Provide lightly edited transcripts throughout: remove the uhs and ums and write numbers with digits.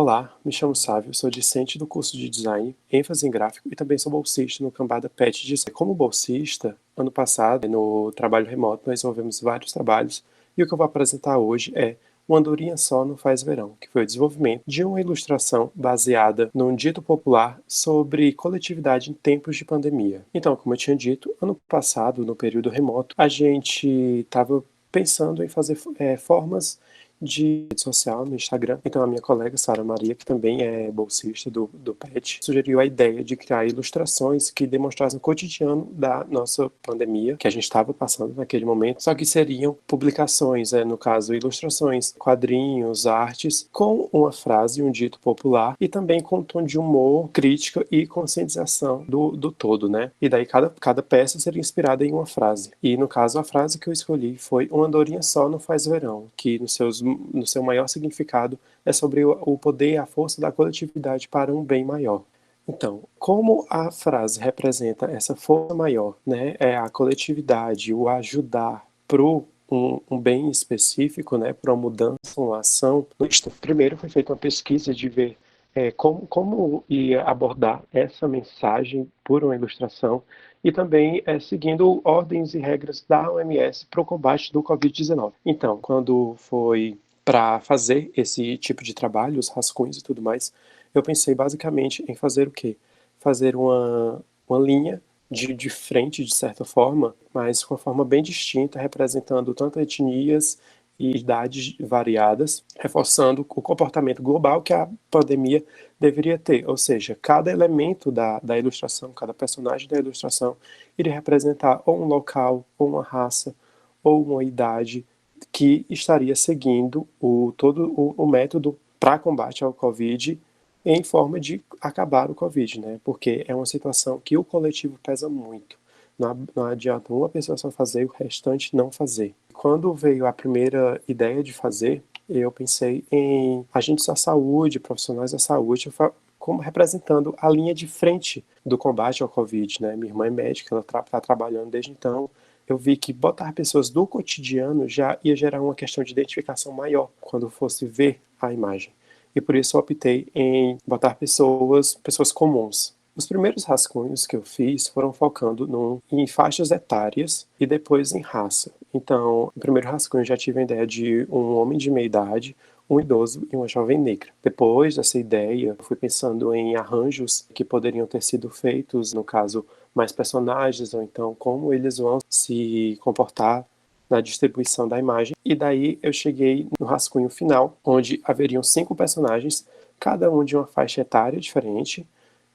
Olá, me chamo Sávio, sou discente do curso de Design, ênfase em gráfico e também sou bolsista no Cambada PET Design. Como bolsista, ano passado, no trabalho remoto, nós desenvolvemos vários trabalhos e o que eu vou apresentar hoje é Uma Andorinha Só Não Faz Verão, que foi o desenvolvimento de uma ilustração baseada num dito popular sobre coletividade em tempos de pandemia. Então, como eu tinha dito, ano passado, no período remoto, a gente estava pensando em fazer formas de rede social no Instagram. Então, a minha colega Sara Maria, que também é bolsista do PET, sugeriu a ideia de criar ilustrações que demonstrassem o cotidiano da nossa pandemia, que a gente estava passando naquele momento, só que seriam publicações, no caso, ilustrações, quadrinhos, artes, com uma frase, um dito popular, e também com um tom de humor, crítica e conscientização do todo, né? E daí cada peça seria inspirada em uma frase. E no caso, a frase que eu escolhi foi Uma Andorinha Só Não Faz Verão, que no seu maior significado é sobre o poder e a força da coletividade para um bem maior. Então, como a frase representa essa força maior, né, é a coletividade, o ajudar para um bem específico, né, para uma mudança, uma ação. Primeiro foi feita uma pesquisa de ver como ia abordar essa mensagem por uma ilustração e também seguindo ordens e regras da OMS para o combate do Covid-19. Então, quando foi para fazer esse tipo de trabalho, os rascunhos e tudo mais, eu pensei basicamente em fazer o quê? Fazer uma linha de frente, de certa forma, mas com uma forma bem distinta, representando tanto etnias e idades variadas, reforçando o comportamento global que a pandemia deveria ter. Ou seja, cada elemento da ilustração, cada personagem da ilustração, iria representar ou um local, ou uma raça, ou uma idade que estaria seguindo todo o método para combate ao Covid em forma de acabar o Covid, né? Porque é uma situação que o coletivo pesa muito. Não adianta uma pessoa só fazer e o restante não fazer. Quando veio a primeira ideia de fazer, eu pensei em agentes da saúde, profissionais da saúde, como representando a linha de frente do combate ao Covid, né? Minha irmã é médica, ela está trabalhando desde então. Eu vi que botar pessoas do cotidiano já ia gerar uma questão de identificação maior quando fosse ver a imagem. E por isso eu optei em botar pessoas comuns. Os primeiros rascunhos que eu fiz foram focando em faixas etárias e depois em raça. Então, no primeiro rascunho eu já tive a ideia de um homem de meia idade, um idoso e uma jovem negra. Depois dessa ideia, eu fui pensando em arranjos que poderiam ter sido feitos, no caso, mais personagens, ou então como eles vão se comportar na distribuição da imagem. E daí eu cheguei no rascunho final, onde haveriam 5 personagens, cada um de uma faixa etária diferente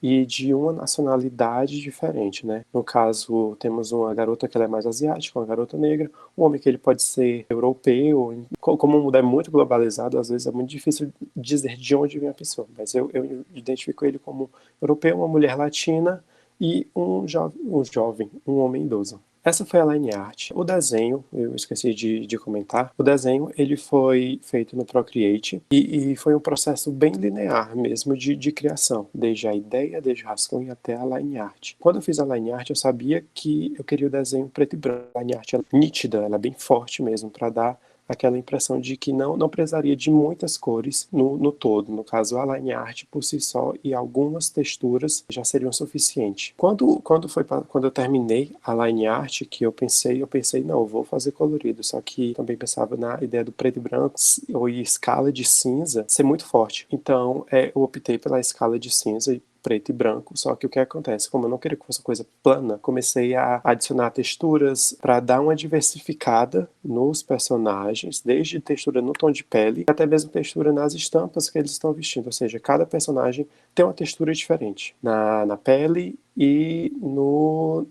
e de uma nacionalidade diferente, né? No caso, temos uma garota que ela é mais asiática, uma garota negra, um homem que ele pode ser europeu, como o mundo é muito globalizado, às vezes é muito difícil dizer de onde vem a pessoa, mas eu identifico ele como europeu, uma mulher latina e um jovem, um homem idoso. Essa foi a line art. O desenho, eu esqueci de comentar, o desenho ele foi feito no Procreate e foi um processo bem linear mesmo de criação, desde a ideia, desde o rascunho até a line art. Quando eu fiz a line art, eu sabia que eu queria o desenho preto e branco. A line art é nítida, ela é bem forte mesmo, para dar aquela impressão de que não precisaria de muitas cores no todo. No caso, a line art por si só e algumas texturas já seriam suficientes. Quando eu terminei a line art, que eu pensei, não, eu vou fazer colorido, só que também pensava na ideia do preto e branco ou escala de cinza ser muito forte. Então, eu optei pela escala de cinza e preto e branco, só que o que acontece? Como eu não queria que fosse uma coisa plana, comecei a adicionar texturas para dar uma diversificada nos personagens, desde textura no tom de pele, até mesmo textura nas estampas que eles estão vestindo, ou seja, cada personagem tem uma textura diferente na pele e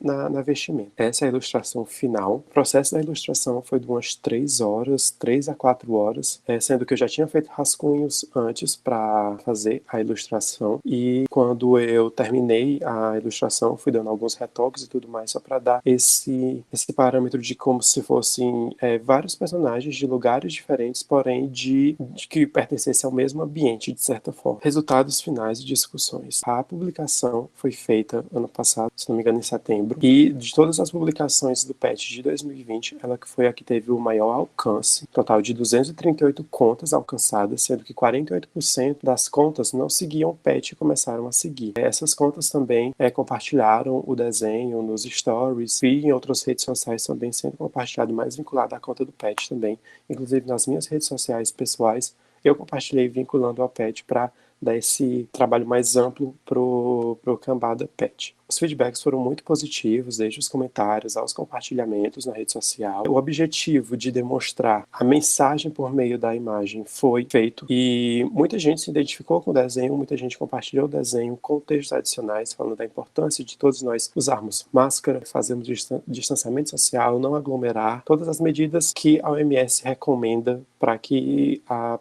na vestimenta. Essa é a ilustração final. O processo da ilustração foi de umas 3 horas, 3 a 4 horas, sendo que eu já tinha feito rascunhos antes para fazer a ilustração, e quando eu terminei a ilustração, fui dando alguns retoques e tudo mais, só para dar esse parâmetro de como se fossem vários personagens de lugares diferentes, porém de que pertencessem ao mesmo ambiente, de certa forma. Resultados finais e discussões. A publicação foi feita ano passado, se não me engano em setembro, e de todas as publicações do PET de 2020, ela que foi a que teve o maior alcance, total de 238 contas alcançadas, sendo que 48% das contas não seguiam o PET e começaram a seguir. Essas contas também compartilharam o desenho nos stories e em outras redes sociais também sendo compartilhado, mais vinculado à conta do PET também. Inclusive nas minhas redes sociais pessoais, eu compartilhei vinculando ao PET para dar esse trabalho mais amplo pro Cambada Pet. Os feedbacks foram muito positivos, desde os comentários aos compartilhamentos na rede social. O objetivo de demonstrar a mensagem por meio da imagem foi feito e muita gente se identificou com o desenho, muita gente compartilhou o desenho com textos adicionais falando da importância de todos nós usarmos máscara, fazermos distanciamento social, não aglomerar, todas as medidas que a OMS recomenda para que a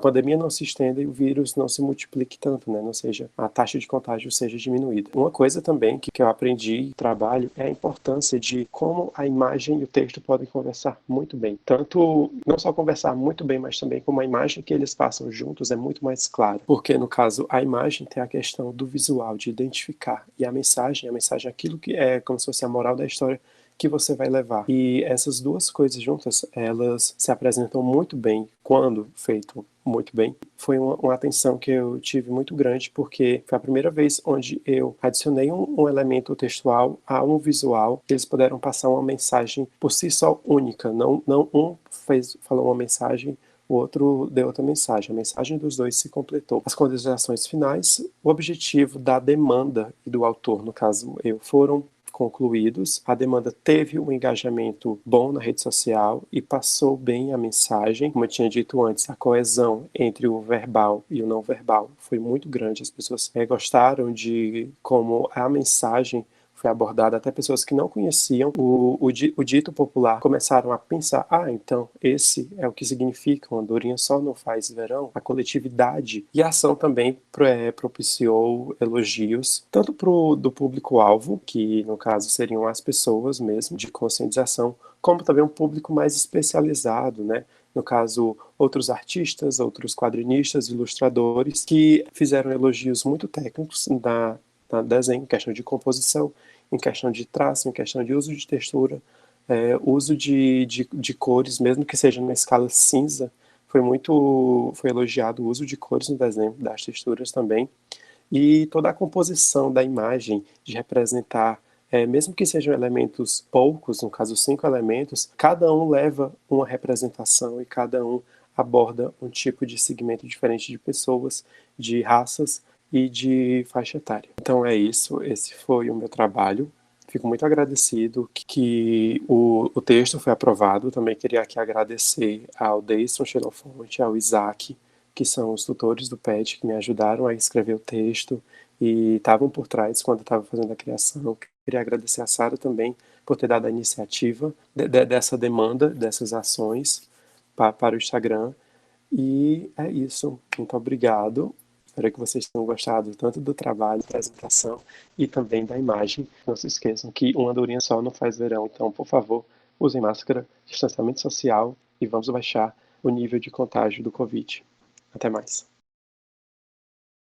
pandemia não se estenda e o vírus não se multiplique tanto, né? Ou seja, a taxa de contágio seja diminuída. Uma coisa também que eu aprendi no trabalho é a importância de como a imagem e o texto podem conversar muito bem. Tanto, não só conversar muito bem, mas também como a imagem que eles passam juntos é muito mais clara. Porque, no caso, a imagem tem a questão do visual, de identificar. E a mensagem é aquilo que é como se fosse a moral da história que você vai levar. E essas duas coisas juntas, elas se apresentam muito bem quando feito muito bem. Foi uma atenção que eu tive muito grande, porque foi a primeira vez onde eu adicionei um elemento textual a um visual. Eles puderam passar uma mensagem por si só única, não um falou uma mensagem, o outro deu outra mensagem. A mensagem dos dois se completou. As considerações finais, o objetivo da demanda e do autor, no caso eu, foram concluídos. A demanda teve um engajamento bom na rede social e passou bem a mensagem. Como eu tinha dito antes, a coesão entre o verbal e o não verbal foi muito grande. As pessoas gostaram de como a mensagem foi abordada, até pessoas que não conheciam o dito popular começaram a pensar, então esse é o que significa uma andorinha só não faz verão. A coletividade e a ação também propiciou elogios, tanto do público-alvo, que no caso seriam as pessoas mesmo, de conscientização, como também um público mais especializado, né? No caso, outros artistas, outros quadrinistas, ilustradores, que fizeram elogios muito técnicos na desenho, em questão de composição, em questão de traço, em questão de uso de textura, uso de cores, mesmo que seja na escala cinza, foi elogiado o uso de cores no desenho, das texturas também, e toda a composição da imagem, de representar, mesmo que sejam elementos poucos, no caso 5 elementos, cada um leva uma representação e cada um aborda um tipo de segmento diferente de pessoas, de raças e de faixa etária. Então é isso, esse foi o meu trabalho. Fico muito agradecido que o texto foi aprovado. Também queria aqui agradecer ao Deison Xenofonte, ao Isaac, que são os tutores do PET, que me ajudaram a escrever o texto e estavam por trás quando eu estava fazendo a criação. Queria agradecer a Sara também por ter dado a iniciativa dessa demanda, dessas ações para o Instagram. E é isso. Muito obrigado. Espero que vocês tenham gostado tanto do trabalho, da apresentação e também da imagem. Não se esqueçam que uma andorinha só não faz verão. Então, por favor, usem máscara, distanciamento social e vamos baixar o nível de contágio do Covid. Até mais.